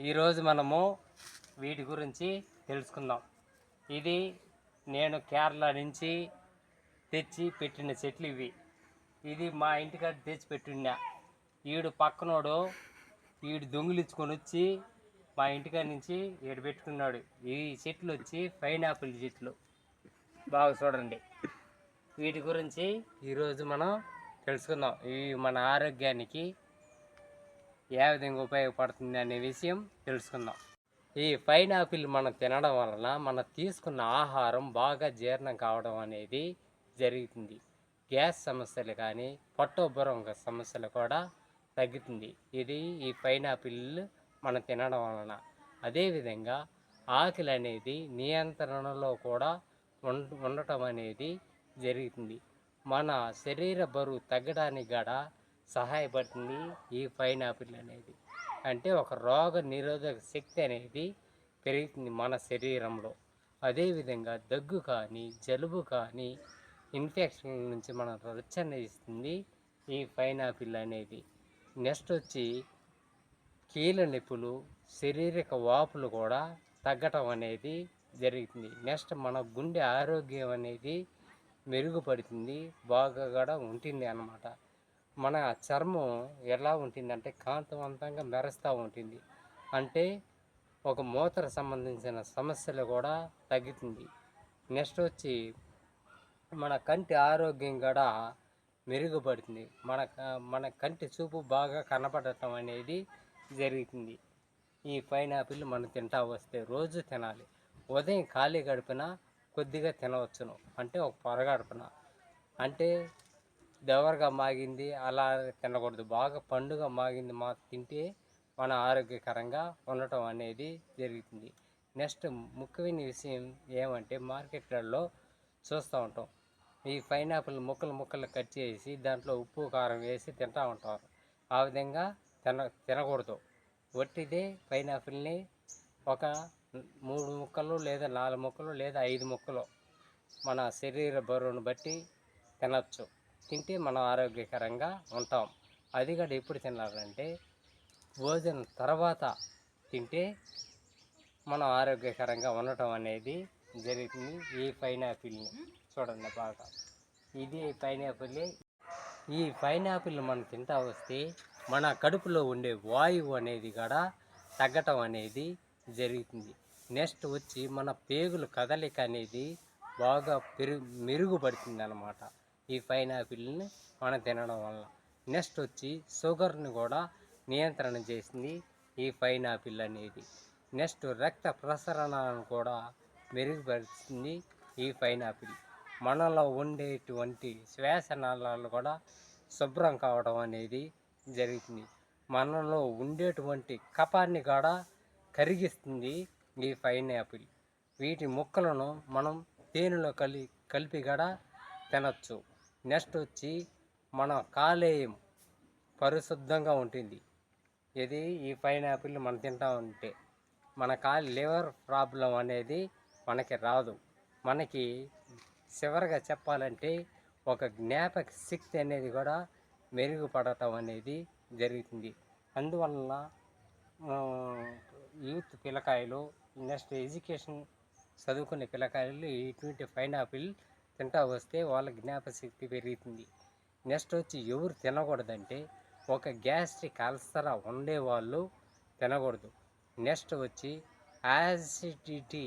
ఈరోజు మనము వీటి గురించి తెలుసుకుందాం. ఇది నేను కేరళ నుంచి తెచ్చి పెట్టిన చెట్లు ఇవి. ఇది మా ఇంటికాడ తెచ్చి పెట్టినా. ఈడు పక్కనోడు దొంగిలించుకొని వచ్చి మా ఇంటికాడ నుంచి ఈడు పెట్టుకున్నాడు. ఈ చెట్లు వచ్చి పైనాపిల్ చెట్లు. బాగా చూడండి. వీటి గురించి ఈరోజు మనం తెలుసుకుందాం. ఇవి మన ఆరోగ్యానికి ఏ విధంగా ఉపయోగపడుతుంది అనే విషయం తెలుసుకుందాం. ఈ పైనాపిల్ మనం తినడం వలన మనం తీసుకున్న ఆహారం బాగా జీర్ణం కావడం అనేది జరుగుతుంది. గ్యాస్ సమస్యలు కానీ పొట్టోబ్బరం సమస్యలు కూడా తగ్గుతుంది ఇది ఈ పైనాపిల్ మనం తినడం వలన. అదేవిధంగా ఆకలి అనేది నియంత్రణలో కూడా ఉండటం అనేది జరుగుతుంది. మన శరీర బరువు తగ్గడానికి కూడా సహాయపడుతుంది ఈ పైనాపిల్ అనేది. అంటే ఒక రోగ నిరోధక శక్తి అనేది పెరుగుతుంది మన శరీరంలో. అదేవిధంగా దగ్గు కానీ జలుబు కానీ ఇన్ఫెక్షన్ నుంచి మనం రక్షణ ఇస్తుంది ఈ పైనాపిల్ అనేది. నెక్స్ట్ వచ్చి కీళ్ళ నొప్పులు శారీరక వాపులు కూడా తగ్గటం అనేది జరుగుతుంది. నెక్స్ట్ మన గుండె ఆరోగ్యం అనేది మెరుగుపడుతుంది, బాగా కూడా ఉంటుంది అన్నమాట. మన చర్మం ఎలా ఉంటుందంటే కాంతివంతంగా మెరుస్తూ ఉంటుంది. అంటే ఒక మూత్ర సంబంధించిన సమస్యలు కూడా తగ్గుతుంది. నెక్స్ట్ వచ్చి మన కంటి ఆరోగ్యం కూడా మెరుగుపడుతుంది. మన కంటి చూపు బాగా కనపడటం అనేది జరుగుతుంది. ఈ పైనాపిల్ మనం తింటా వస్తే రోజు తినాలి. ఉదయం ఖాళీ గడిపిన కొద్దిగా తినవచ్చును. అంటే ఒక పొరగడుపున. అంటే దవరగా మాగింది అలా తినకూడదు. బాగా పండుగ మాగింది తింటే మన ఆరోగ్యకరంగా ఉండటం అనేది జరుగుతుంది. నెక్స్ట్ ముఖ్యమైన విషయం ఏమంటే మార్కెట్లలో చూస్తూ ఉంటాం. ఈ పైనాపిల్ ముక్కలు కట్ చేసి దాంట్లో ఉప్పు కారం వేసి తింటూ ఉంటారు. ఆ విధంగా తినకూడదు. వట్టిదే పైనాపిల్ని ఒక 3 ముక్కలు లేదా 4 ముక్కలు లేదా 5 ముక్కలు మన శరీర బరువును బట్టి తినచ్చు. తింటే మనం ఆరోగ్యకరంగా ఉంటాం. అది కూడా ఎప్పుడు తినాలంటే భోజనం తర్వాత తింటే మనం ఆరోగ్యకరంగా ఉండటం అనేది జరుగుతుంది. ఈ పైనాపిల్ని చూడండి బాగా. ఇది పైనాపిల్. ఈ పైనాపిల్ మనం తింటా వస్తే మన కడుపులో ఉండే వాయువు అనేది కూడా తగ్గటం అనేది జరుగుతుంది. నెక్స్ట్ వచ్చి మన పేగుల కదలిక అనేది బాగా మెరుగుపడుతుంది అన్నమాట ఈ పైనాపిల్ని మనం తినడం వల్ల. నెక్స్ట్ వచ్చి షుగర్ని కూడా నియంత్రణ చేసింది ఈ పైనాపిల్ అనేది. నెక్స్ట్ రక్త ప్రసరణను కూడా మెరుగుపరుస్తుంది ఈ పైనాపిల్. మనలో ఉండేటువంటి శ్వాసనాళాలు కూడా శుభ్రం కావడం అనేది జరుగుతుంది. మనలో ఉండేటువంటి కఫాన్ని కూడా కరిగిస్తుంది ఈ పైనాపిల్. వీటి ముక్కలను మనం తేనెలో కలిపి కూడా తినచ్చు. నెక్స్ట్ వచ్చి మన కాలేయం పరిశుద్ధంగా ఉంటుంది. ఇది ఈ పైనాపిల్ మనం తింటా ఉంటే మన లివర్ ప్రాబ్లం అనేది మనకి రాదు. మనకి చివరిగా చెప్పాలంటే ఒక జ్ఞాపక శక్తి అనేది కూడా మెరుగుపడటం అనేది జరుగుతుంది. అందువలన యూత్ పిల్లకాయలు నెక్స్ట్ ఎడ్యుకేషన్ చదువుకునే పిల్లకాయలు ఇటువంటి పైనాపిల్ తింటా వస్తే వాళ్ళ జ్ఞాపశక్తి పెరుగుతుంది. నెక్స్ట్ వచ్చి ఎవరు తినకూడదంటే ఒక గ్యాస్ట్రిక్ అల్సర్ ఉండేవాళ్ళు తినకూడదు. నెక్స్ట్ వచ్చి యాసిడిటీ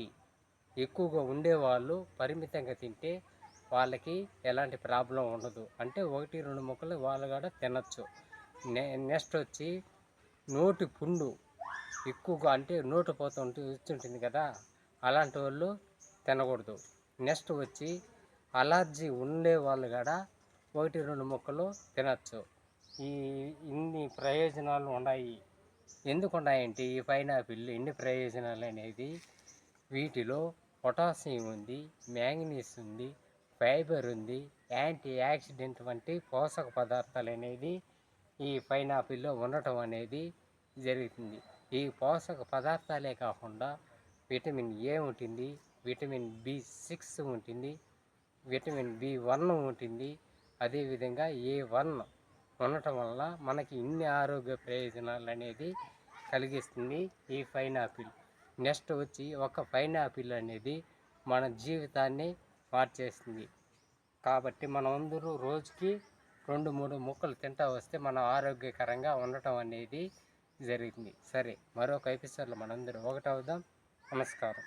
ఎక్కువగా ఉండేవాళ్ళు పరిమితంగా తింటే వాళ్ళకి ఎలాంటి ప్రాబ్లం ఉండదు. అంటే 1-2 ముక్కలు వాళ్ళు కూడా తినచ్చు. నెక్స్ట్ వచ్చి నోటి పుండు ఎక్కువగా అంటే నోటు వచ్చుంటుంది కదా, అలాంటి వాళ్ళు తినకూడదు. నెక్స్ట్ వచ్చి అలర్జీ ఉండే వాళ్ళు కూడా 1-2 ముక్కలు తినచ్చు. ఇన్ని ప్రయోజనాలు ఉన్నాయి. ఎందుకు ఉన్నాయంటే ఈ పైనాపిల్ ఇన్ని ప్రయోజనాలు అనేది వీటిలో పొటాషియం ఉంది, మ్యాంగనీస్ ఉంది, ఫైబర్ ఉంది, యాంటీ ఆక్సిడెంట్ వంటి పోషక పదార్థాలు అనేది ఈ పైనాపిల్లో ఉండటం అనేది జరుగుతుంది. ఈ పోషక పదార్థాలే కాకుండా విటమిన్ ఏ ఉంటుంది, విటమిన్ B6 ఉంటుంది, విటమిన్ B1 ఉంటుంది. అదేవిధంగా A1 ఉండటం వల్ల మనకి ఇన్ని ఆరోగ్య ప్రయోజనాలు అనేది కలిగిస్తుంది ఈ పైనాపిల్. నెక్స్ట్ వచ్చి ఒక పైనాపిల్ అనేది మన జీవితాన్ని మార్చేస్తుంది. కాబట్టి మనమందరూ రోజుకి 2-3 ముక్కలు తింటా వస్తే మనం ఆరోగ్యకరంగా ఉండటం అనేది జరిగింది. సరే, మరొక ఎపిసోడ్లో మనందరూ ఒకటవుదాం. నమస్కారం.